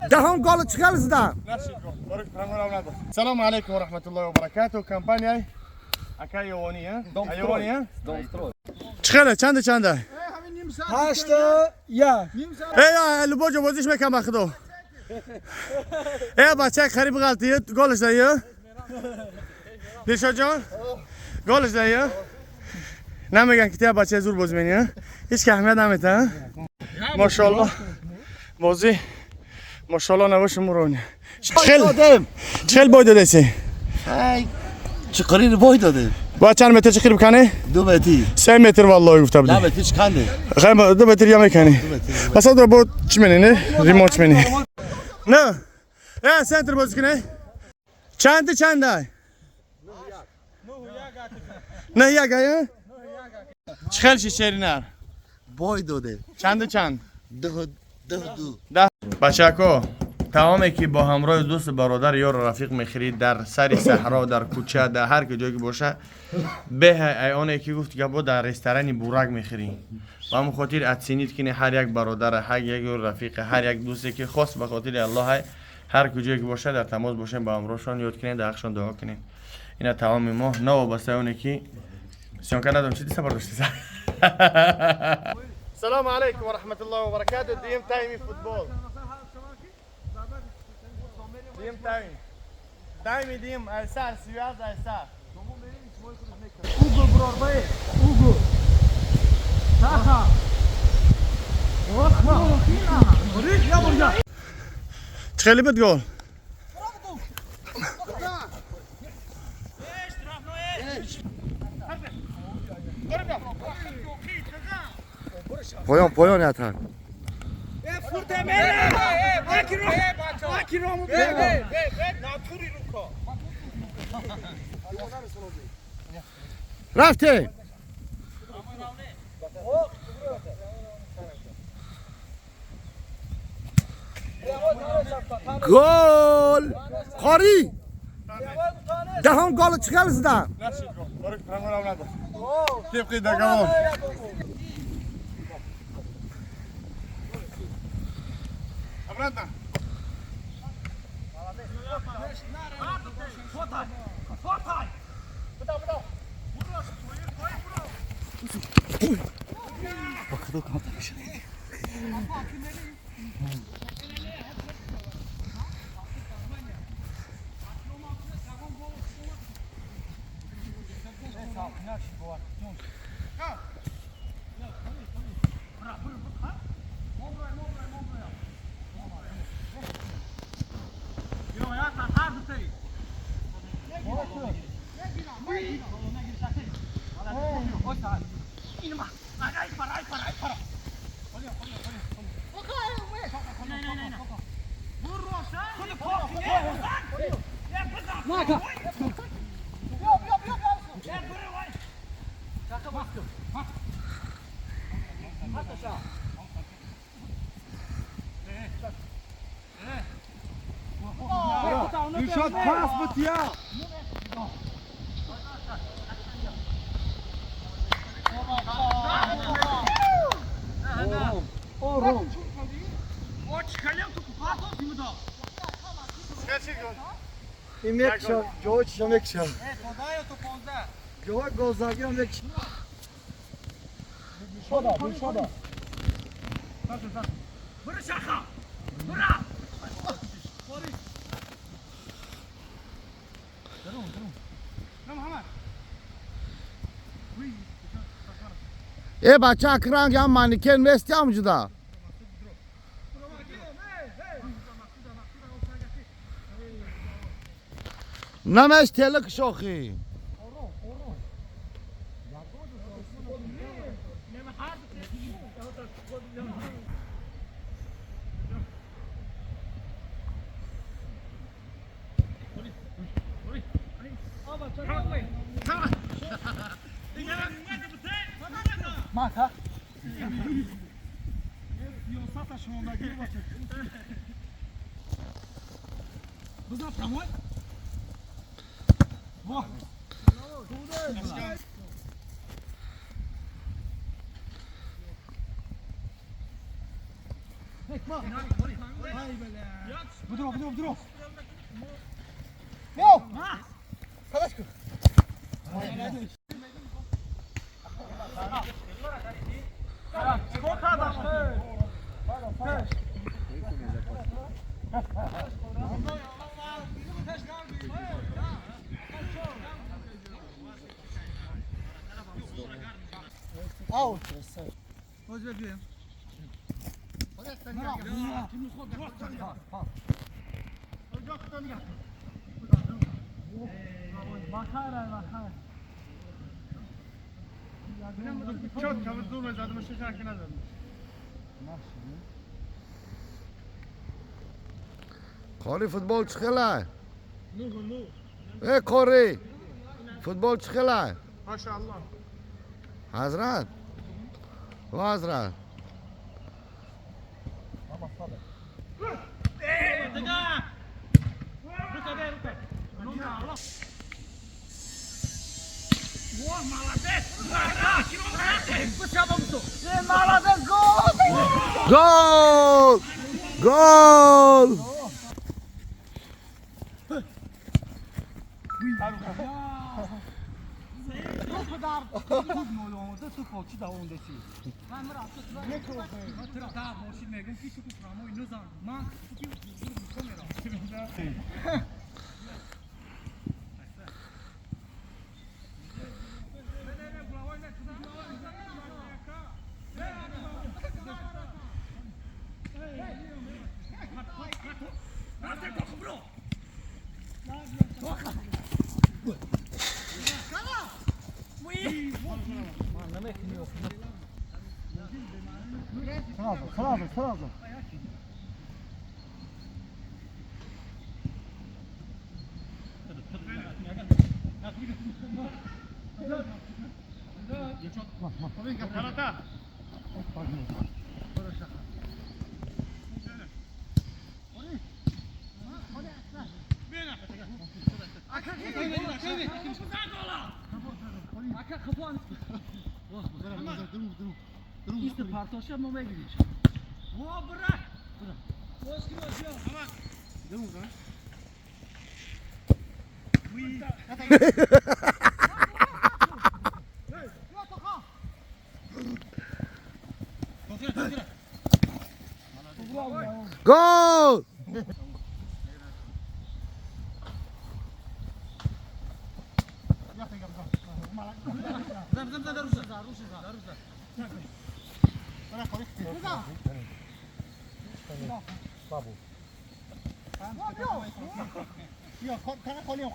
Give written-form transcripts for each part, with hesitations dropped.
دهم قال چقدر زدم. السلام عليكم ورحمة الله وبركاته. كامبانيا اكايونيا ايونيا چنده 8 یا ای لبوجو بازیش میکنم بخدو ای بچه خریب غلطیه گلش دهیه دیشا جان گلش دهیه نمیگن که تیه بچه زور بازی منیه هیچ که اهمیت نمیده ماشاءالله بازی ماشاءالله نوش مرونه چخل باید داده سی چه قریر باید داده با چند متر چه قریب کنه 2 متر 3 متر والله گفته بودی 2 متر چه کنده خیلی 2 متر یا میکنی بس تو با چی منی نه ریموت منی نه ای سنتر بازی کنه چنده نه یک آیا چخل شیری نر باید داده چند 2 بچه‌کو تمامی که با همراه دوست برادر یار و رفیق میخرید در سر صحرا در کوچه در هر جایی که باشه به ایونه که گفت که با در رستورانی بورک میخری و هم خاطر اتسینید که هر یک برادر هر یک رفیق هر یک دوستی که خاص به خاطر الله هر کجایی که باشه در تماس باشین با همراهشان یاد کنین در حقشان دعا کنین اینا تمام ما نه وابسته اونه که سیان که ندارم چی دیسته برداشتی السلام عليكم ورحمة الله وبركاته. ديم تايمي فوتبول. ديم تايمي ديم ايسار سياز ايسار. اوگو برار بای اوگو تاخا واخا بريك يا برجع تخلي بتقول پایان یاتن رفته گل قاری دهم گل چقدر زدم تبقي دقمون أبرادا Irshad pas bitiya Orum İmekşan, George Şamekşan. George Gozagi Amekşan. Şoda. Bıra şaka. Bıra. ای بچه اکران یا مانیکن نیستی امجدا نمش تلک شوخی Mata. Yosata şonda gel bakın. Buzna pramoy. Vah. بدرو بدرو بدرو يو خلاص كده اوت خذ بيهم Çok çabuk durma zaten şu şarkına da. قاری فوتبال چخله ای قاری فوتبال چخله Maşallah. حضرت و حضرت گل گل سرازم Karata. İşte partoşa mı gidiyor? Bırak. گل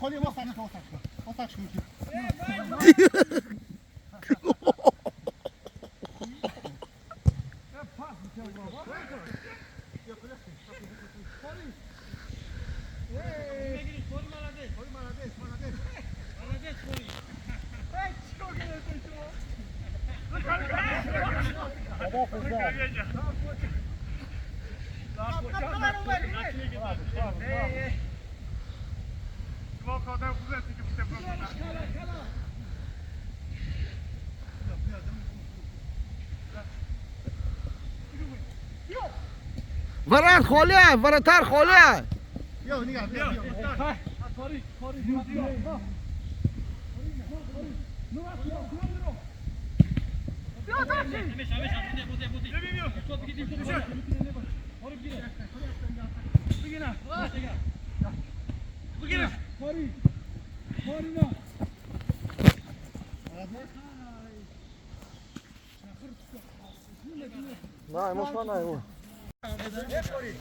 خالی ورد خالیه ورتر خالیه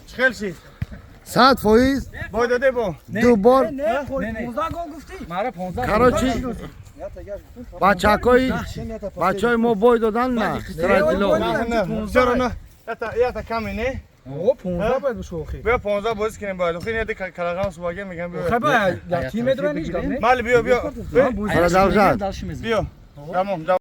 چخیل 100% باید داده با دو بار 15 گل گفتی؟ مرا 15 کراچی بچه‌های بچه‌های ما بای دادن نه استراتیلو نه چرا نه یا تا کمی نه او 15 باید بشوخی. بیا 15 بازی کنیم باید خیلی یاد کلاغان سواگه میگم بیا خب یا تیم ادرا نیست گم نه؟ مال بیا حالا دوزد بیا تمام